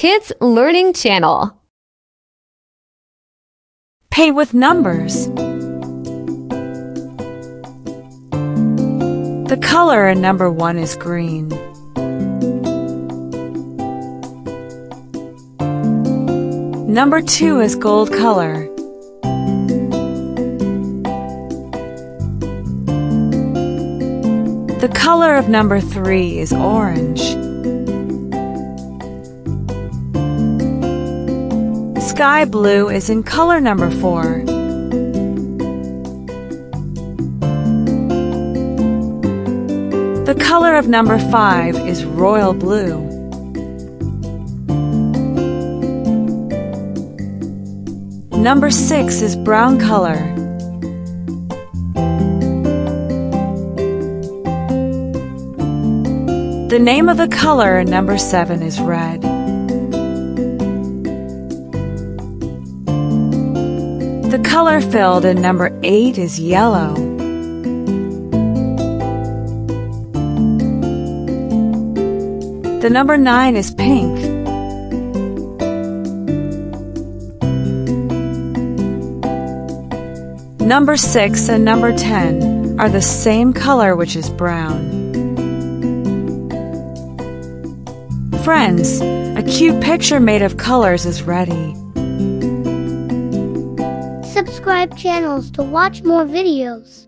Kids Learning Channel. Paint with numbers. The color in number 1 is green. Number 2 is gold color. The color of number 3 is orange. Sky blue is in color number 4. The color of number 5 is royal blue. Number 6 is brown color. The name of the color in number 7 is red. The color filled in number 8 is yellow. The number 9 is pink. Number 6 and number 10 are the same color, which is brown. Friends, a cute picture made of colors is ready. Subscribe channels to watch more videos.